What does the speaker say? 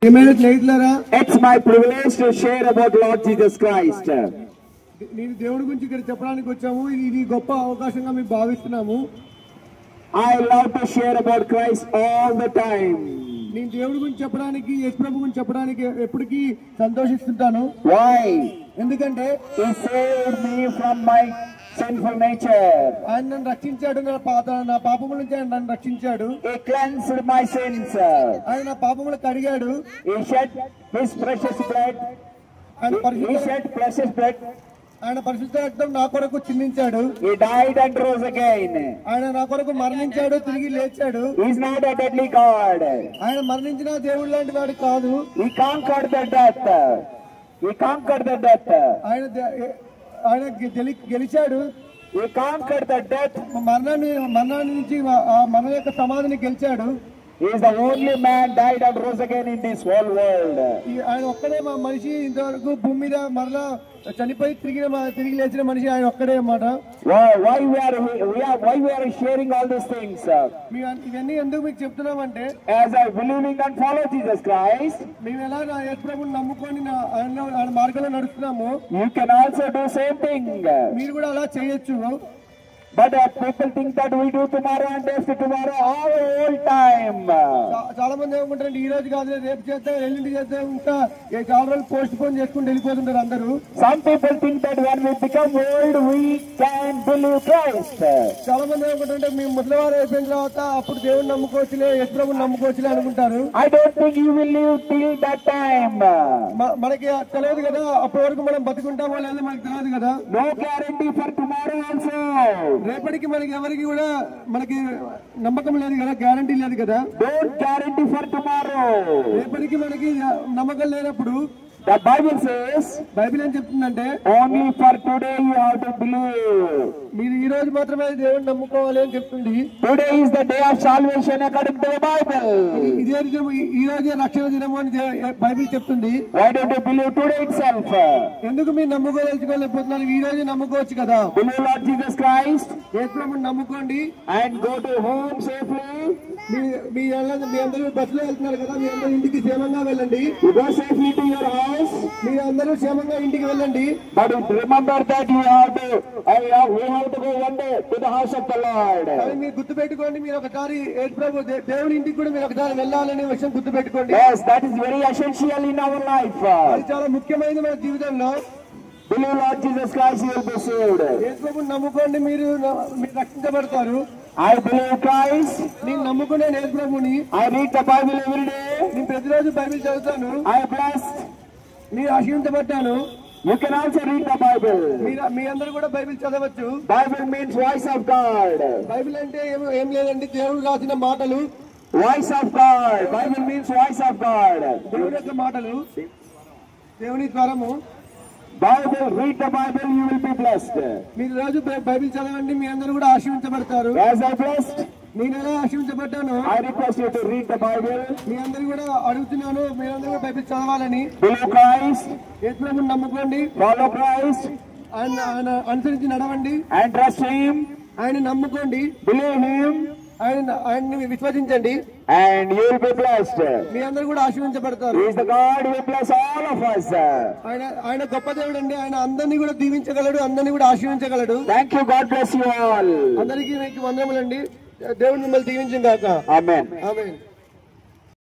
It's my privilege to share about Lord Jesus Christ. నేను దేవుడి గురించి ఇక్కడ చెప్పడానికి వచ్చాము. ఇది గొప్ప అవకాశంగా మేము భావిస్తున్నాము. I love to share about Christ all the time. నేను దేవుడి గురించి చెప్పడానికి, యేసు ప్రభు గురించి చెప్పడానికి ఎప్పటికీ సంతోషిస్తుంటాను. Why? ఎందుకంటే He saved me from my sinful nature. ఆయన నన్ను రక్షించాడు. నా పాపముల నుంచి ఆయన నన్ను రక్షించాడు. He cleansed my sins. ఆయన నా పాపములు కడిగాడు. He shed his precious blood. He shed precious blood. ఆయన పరిశుద్ధ రక్తం నా కొరకు చిందించాడు. He died and rose again. ఆయన నా కొరకు మరణించాడు, తిరిగి లేచాడు. He is not a deadly God. ఆయన మరణించిన దేవుడు లాంటి వాడు కాదు. He conquered the death. He conquered the death. ఆయన గెలిచాడు. He conquered the death. మరణాన్ని నుంచి మన యొక్క సమాధిని గెలిచాడు. He is the only man died and rose again in this whole world. ఆయన ఒక్కడే మనిషి ఇంతవరకు భూమి మీద మరలా చనిపోయి తిరిగి లేచిన మనిషి ఆయన ఒక్కడే అన్నమాట. Why we are sharing all these things? ఇవన్నీ ఎందుకు మీకు చెప్తున్నామంటే, as I believing and follow Jesus Christ, మేము ఎలా యేసు ప్రభువుని నమ్ముకొని ఆయన మార్గంలో నడుస్తున్నాము. you can also do same thing. మీరు కూడా అలా చేయొచ్చు. But people think that we do tomorrow and after tomorrow all time. చాలా మంది ఏమనుకుంటారంటే ఈ రోజు కాదు, రేపు చేద్దాం, ఎల్లుండి చేద్దాం, ఇంకా చాలా రోజులు పోస్ట్ పోన్ చేసుకుని వెళ్ళిపోతుంటారు అందరూ. Some people think that when we become old we can believe Christ. చాలా మంది ఏమనుకుంటారంటే మేము ముసలివారు అయిపోయిన తర్వాత అప్పుడు దేవుని నమ్ముకోవచ్చులే, యేసు ప్రభువుని నమ్ముకోవచ్చులే అనుకుంటారు. I don't think you will live till that time. మనకి తెలియదు కదా, అప్పటి వరకు మనం బతుకుంటామో లేదో మనకి తెలియదు కదా. No guarantee for tomorrow also. రేపటికి ఎవరికి కూడా మనకి నమ్మకం లేదు కదా, గ్యారంటీ లేదు కదా. Don't guarantee for tomorrow. రేపటికి మనకి నమ్మకం లేనప్పుడు the Bible says, బైబిల్ ఏం చెప్తుందంటే, only for today you have to believe. మీరు ఈ రోజు మాత్రమే దేవుని నమ్ముకోవాలి అని చెప్తుంది. Today is the day of salvation according to the Bible. ఇదే ఈ రోజే రక్షణ దినము అని బైబిల్ చెప్తుంది. Why don't you believe today itself? ఎందుకు మీరు నమ్ముకోలేకపోతున్నారు? ఈ రోజే నమ్ముకోవచ్చు కదా. Believe Lord Jesus Christ, యేసు ప్రభువుని నమ్ముకోండి and go to home safely. మీ అందరూ బస్సులో వెళ్తున్నారు కదా, మీ అందరూ ఇంటికి క్షేమంగా వెళ్ళండి. You go safely to your house. మీరు అందరూ క్షేమంగా ఇంటికి వెళ్ళండి. But remember that we have to go one day to the house of the Lord. కానీ మీరు గుర్తు పెట్టుకోండి, మీరు ఒకసారి యేసు ప్రభు దేవుని ఇంటికి కూడా మీరు ఒకసారి వెళ్ళాలనే విషయం గుర్తు పెట్టుకోండి. Yes, that is very essential in our life. అది చాలా ముఖ్యమైనది మన జీవితంలో. Believe Lord Jesus Christ, you will be saved. యేసు ప్రభువుని నమ్ముకోండి, మీరు రక్షించబడతారు. I believe Christ. నేను నమ్ముకున్నాను యేసు ప్రభువుని. I read the Bible every day. నేను ప్రతిరోజు బైబిల్ చదువుతాను. I am blessed. మీరు ఆశీర్వదించబడ్డాను. You can also read the Bible. మీ అందరూ కూడా బైబిల్ చదవచ్చు. Bible means voice of God. Bible అంటే ఏం లేదండి, దేవుడు రాసిన మాటలు. Voice of God. Bible means voice of God. దేవుడి యొక్క మాటలు, దేవుని స్వరము. Bible, read the Bible, you will be blessed. మీరు రోజు బైబిల్ చదవండి, మీ అందరూ కూడా ఆశీర్వదించబడతారు. As I blessed, నేను ఎలా ఆశీర్వదించబడ్డాను, I request you to read the Bible. మీ అందరూ కూడా అడుగుతున్నాను, మీరందరూ కూడా బైబిల్ చదవాలని. Believe Christ. యేసు ప్రభువుని నమ్ముకోండి. Follow Christ. ఆయన అనుసరించి నడవండి. And trust Him. ఆయన నమ్ముకోండి. Believe Him. ఆయన్ని విశ్వసించండి. And you will be blessed. మీ అందరూ కూడా ఆశీర్వదించబడతారు. He is the God who will bless all of us. ఆయన గొప్ప దేవుడు అండి. ఆయన అందరినీ కూడా దీవించగలడు, అందరినీ కూడా ఆశీర్వదించగలడు. Thank you. God bless you all. అందరికీ మీకు వందనములండి. దేవుడు మిమ్మల్ని దీవించును గాక. Amen. ఆమేన్.